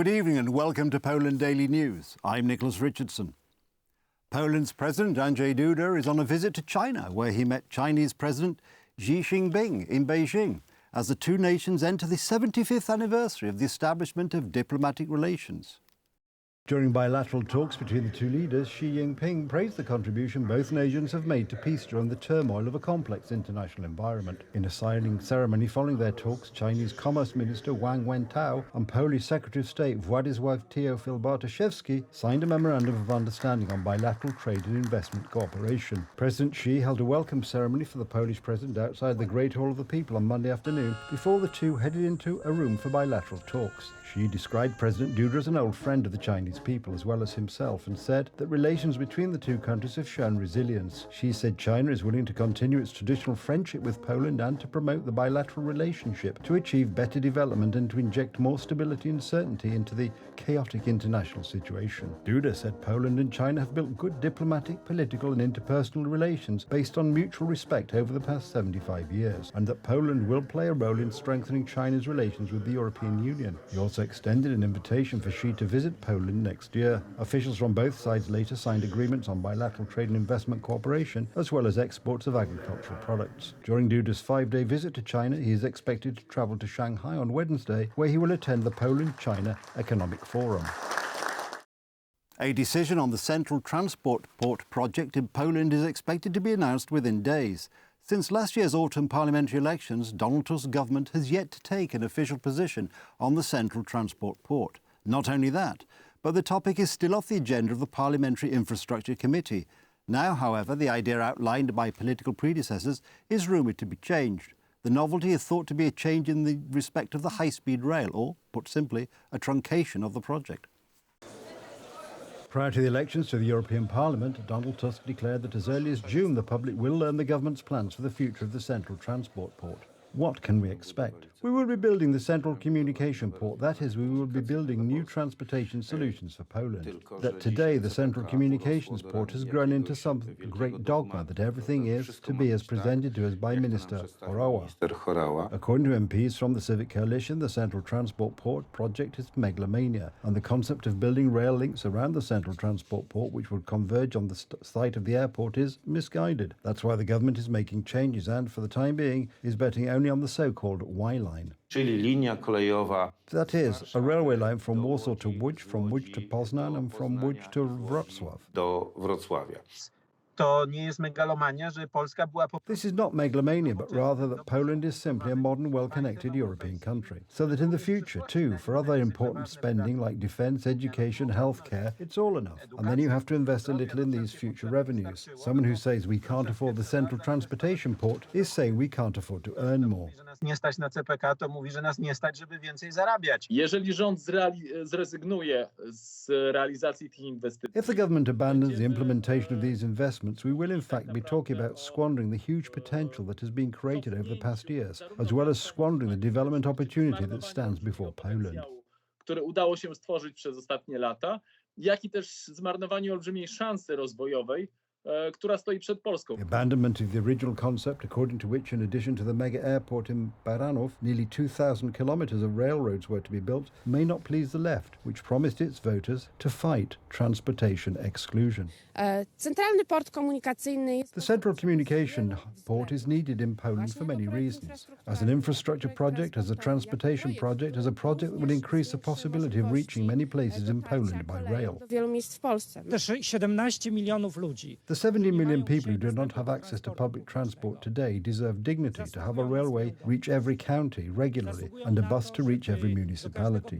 Good evening and welcome to Poland Daily News. I'm Nicholas Richardson. Poland's President Andrzej Duda is on a visit to China, where he met Chinese President Xi Jinping in Beijing as the two nations enter the 75th anniversary of the establishment of diplomatic relations. During bilateral talks between the two leaders, Xi Jinping praised the contribution both nations have made to peace during the turmoil of a complex international environment. In a signing ceremony following their talks, Chinese Commerce Minister Wang Wentao and Polish Secretary of State Władysław Teofil Bartoszewski signed a memorandum of understanding on bilateral trade and investment cooperation. President Xi held a welcome ceremony for the Polish president outside the Great Hall of the People on Monday afternoon before the two headed into a room for bilateral talks. Xi described President Duda as an old friend of the Chinese people as well as himself and said that relations between the two countries have shown resilience. Xi said China is willing to continue its traditional friendship with Poland and to promote the bilateral relationship to achieve better development and to inject more stability and certainty into the chaotic international situation. Duda said Poland and China have built good diplomatic, political and interpersonal relations based on mutual respect over the past 75 years and that Poland will play a role in strengthening China's relations with the European Union. He also extended an invitation for Xi to visit Poland next year. Officials from both sides later signed agreements on bilateral trade and investment cooperation, as well as exports of agricultural products. During Duda's 5-day visit to China, he is expected to travel to Shanghai on Wednesday, where he will attend the Poland-China Economic Forum. A decision on the Central Transport Port project in Poland is expected to be announced within days. Since last year's autumn parliamentary elections, Donald Tusk's government has yet to take an official position on the Central Transport Port. Not only that, but the topic is still off the agenda of the Parliamentary Infrastructure Committee. Now, however, the idea outlined by political predecessors is rumoured to be changed. The novelty is thought to be a change in the respect of the high-speed rail, or, put simply, a truncation of the project. Prior to the elections to the European Parliament, Donald Tusk declared that as early as June the public will learn the government's plans for the future of the Central Transport Port. What can we expect? We will be building the Central Communication Port. That is, we will be building new transportation solutions for Poland. That today the Central Communications Port has grown into some great dogma that everything is to be as presented to us by Minister Horała. According to MPs from the Civic Coalition, the Central Transport Port project is megalomania, and the concept of building rail links around the Central Transport Port which would converge on the site of the airport is misguided. That's why the government is making changes and, for the time being, is betting only on the so-called Y line. That is, a railway line from Warsaw to Łódź, from Łódź to Poznan and from Łódź to Wrocław. This is not megalomania, but rather that Poland is simply a modern, well-connected European country. So that in the future, too, for other important spending like defence, education, healthcare, it's all enough. And then you have to invest a little in these future revenues. Someone who says we can't afford the Central Transportation Port is saying we can't afford to earn more. Jeżeli rząd zrezygnuje z realizacji tych inwestycji, if the government abandons the implementation of these investments, we will in fact be talking about squandering the huge potential that has been created over the past years, as well as squandering the development opportunity that stands before Poland. Które udało się stworzyć przez ostatnie lata, jak i też zmarnowanie olbrzymiej szansy rozwojowej, która stoi przed Polską. The abandonment of the original concept, according to which, in addition to the mega airport in Baranów, nearly 2,000 kilometers of railroads were to be built, may not please the left, which promised its voters to fight transportation exclusion. The Central Communication Port is needed in Poland for many reasons. As an infrastructure project, as a transportation project, as a project that would increase the possibility of reaching many places in Poland by rail. The 70 million people who do not have access to public transport today deserve dignity, to have a railway reach every county regularly and a bus to reach every municipality.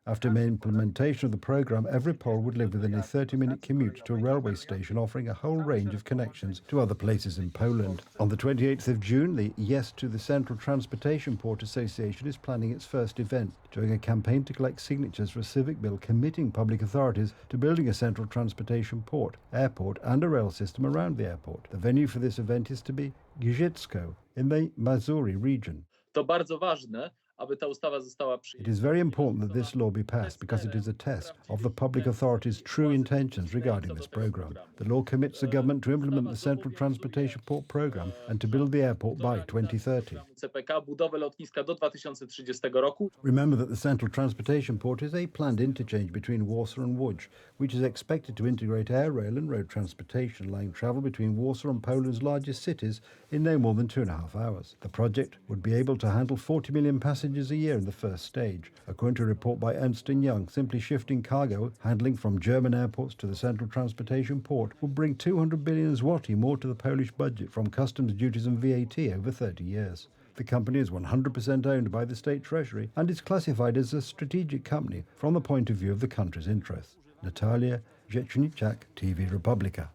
After implementation of the programme, every Pole would live within a 30-minute commute to a railway station offering a whole range of connections to other places in Poland. On the 28th of June, the Yes to the Central Transportation Port Association is planning its first event, during a campaign to collect signatures for a civic bill committing public authorities to building a central transportation port, airport and a rail system around the airport. The venue for this event is to be Giżycko in the Mazuri region. To bardzo ważne, aby ta ustawa została It przyjęta. is very important that this law be passed because it is a test of the public authorities' true intentions regarding this programme. The law commits the government to implement the Central Transportation Port programme and to build the airport by 2030. CPK, budowę lotniska do 2030 roku. Remember that the Central Transportation Port is a planned interchange between Warsaw and Łódź, which is expected to integrate air, rail and road transportation, allowing travel between Warsaw and Poland's largest cities in no more than 2.5 hours. The project would be able to handle 40 million passengers a year in the first stage. According to a report by Ernst & Young, simply shifting cargo handling from German airports to the Central Transportation Port would bring 200 billion zloty more to the Polish budget from customs duties and VAT over 30 years. The company is 100% owned by the state treasury and is classified as a strategic company from the point of view of the country's interests. Natalia Rzeczniczak, TV Republika.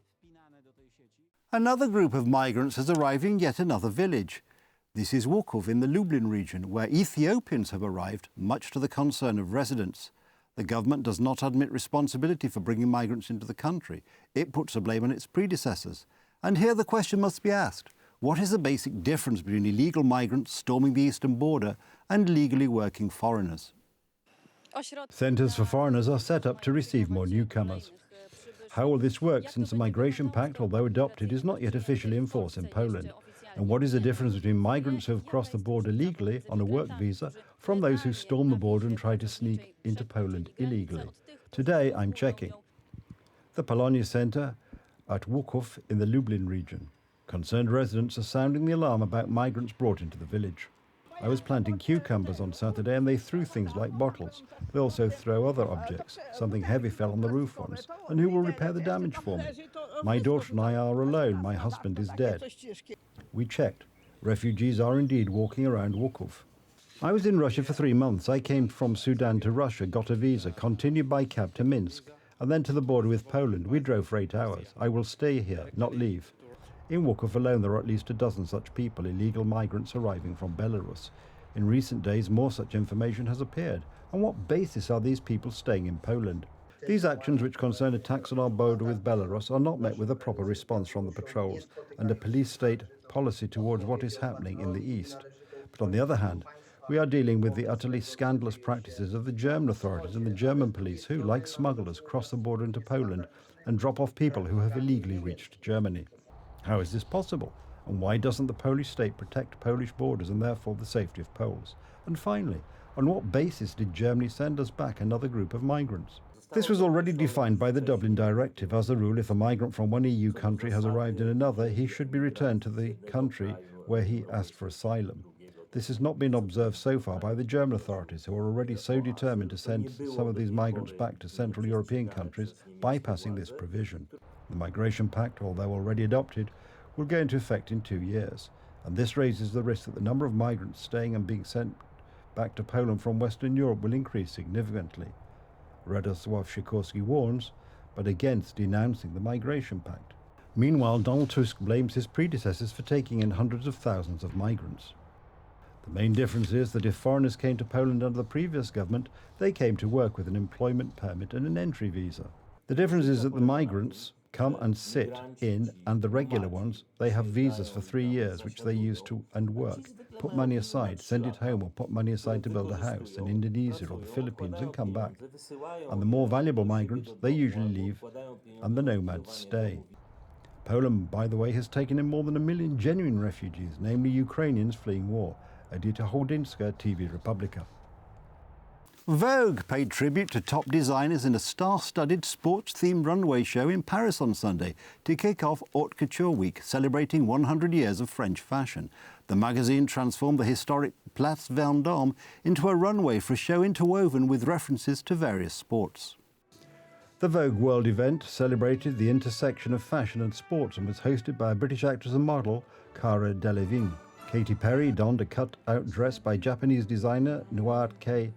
Another group of migrants has arrived in yet another village. This is Łuków in the Lublin region, where Ethiopians have arrived, much to the concern of residents. The government does not admit responsibility for bringing migrants into the country. It puts the blame on its predecessors. And here the question must be asked: what is the basic difference between illegal migrants storming the eastern border and legally working foreigners? Centres for foreigners are set up to receive more newcomers. How will this work, since the Migration Pact, although adopted, is not yet officially in force in Poland? And what is the difference between migrants who have crossed the border legally on a work visa from those who storm the border and try to sneak into Poland illegally? Today I'm checking the Polonia Centre at Łuków in the Lublin region. Concerned residents are sounding the alarm about migrants brought into the village. I was planting cucumbers on Saturday and they threw things like bottles. They also throw other objects. Something heavy fell on the roof once. And who will repair the damage for me? My daughter and I are alone. My husband is dead. We checked. Refugees are indeed walking around Łuków. I was in Russia for 3 months. I came from Sudan to Russia, got a visa, continued by cab to Minsk, and then to the border with Poland. We drove for 8 hours. I will stay here, not leave. In Łuków alone, there are at least a dozen such people, illegal migrants arriving from Belarus. In recent days, more such information has appeared. On what basis are these people staying in Poland? These actions, which concern attacks on our border with Belarus, are not met with a proper response from the patrols and a police state policy towards what is happening in the east. But on the other hand, we are dealing with the utterly scandalous practices of the German authorities and the German police who, like smugglers, cross the border into Poland and drop off people who have illegally reached Germany. How is this possible? And why doesn't the Polish state protect Polish borders and therefore the safety of Poles? And finally, on what basis did Germany send us back another group of migrants? This was already defined by the Dublin Directive. As a rule, if a migrant from one EU country has arrived in another, he should be returned to the country where he asked for asylum. This has not been observed so far by the German authorities, who are already so determined to send some of these migrants back to Central European countries, bypassing this provision. The Migration Pact, although already adopted, will go into effect in 2 years, and this raises the risk that the number of migrants staying and being sent back to Poland from Western Europe will increase significantly. Radosław Sikorski warns, but against denouncing the Migration Pact. Meanwhile, Donald Tusk blames his predecessors for taking in hundreds of thousands of migrants. The main difference is that if foreigners came to Poland under the previous government, they came to work with an employment permit and an entry visa. The difference is that the migrants come and sit in, and the regular ones, they have visas for 3 years, which they use to and work, put money aside, send it home, or put money aside to build a house in Indonesia or the Philippines and come back. And the more valuable migrants, they usually leave, and the nomads stay. Poland, by the way, has taken in more than 1 million genuine refugees, namely Ukrainians fleeing war. Edyta Holdinska, TV Republika. Vogue paid tribute to top designers in a star-studded sports-themed runway show in Paris on Sunday to kick off Haute Couture Week, celebrating 100 years of French fashion. The magazine transformed the historic Place Vendôme into a runway for a show interwoven with references to various sports. The Vogue World event celebrated the intersection of fashion and sports and was hosted by British actress and model Cara Delevingne. Katy Perry donned a cut-out dress by Japanese designer Nobuke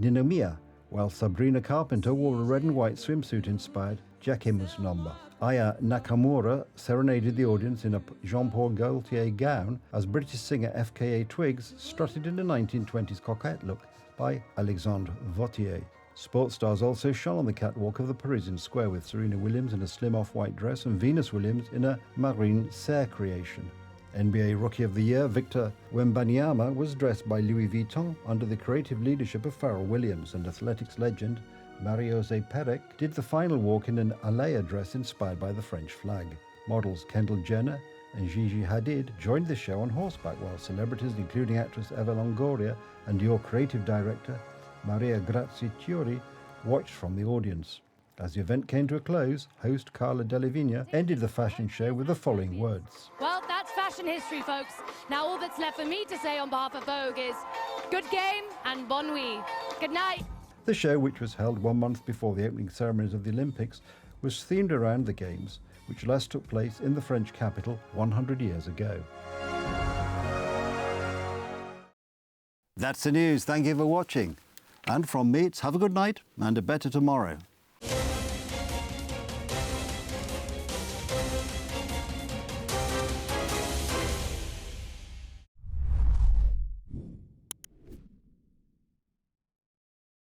Ninomiya, while Sabrina Carpenter wore a red and white swimsuit-inspired Jacquemus number. Aya Nakamura serenaded the audience in a Jean-Paul Gaultier gown as British singer FKA Twigs strutted in a 1920s coquette look by Alexandre Vautier. Sports stars also shone on the catwalk of the Parisian square, with Serena Williams in a slim off-white dress and Venus Williams in a marine serre creation. NBA Rookie of the Year Victor Wembanyama was dressed by Louis Vuitton under the creative leadership of Pharrell Williams, and athletics legend Marie-José Pérec did the final walk in an Alaya dress inspired by the French flag. Models Kendall Jenner and Gigi Hadid joined the show on horseback, while celebrities including actress Eva Longoria and your creative director Maria Grazia Chiuri watched from the audience. As the event came to a close, host Carla Delevingne ended the fashion show with the following words. Well, that's fashion history, folks. Now all that's left for me to say on behalf of Vogue is good game and bon nuit. Good night. The show, which was held 1 month before the opening ceremonies of the Olympics, was themed around the Games, which last took place in the French capital 100 years ago. That's the news. Thank you for watching. And from me, it's have a good night and a better tomorrow.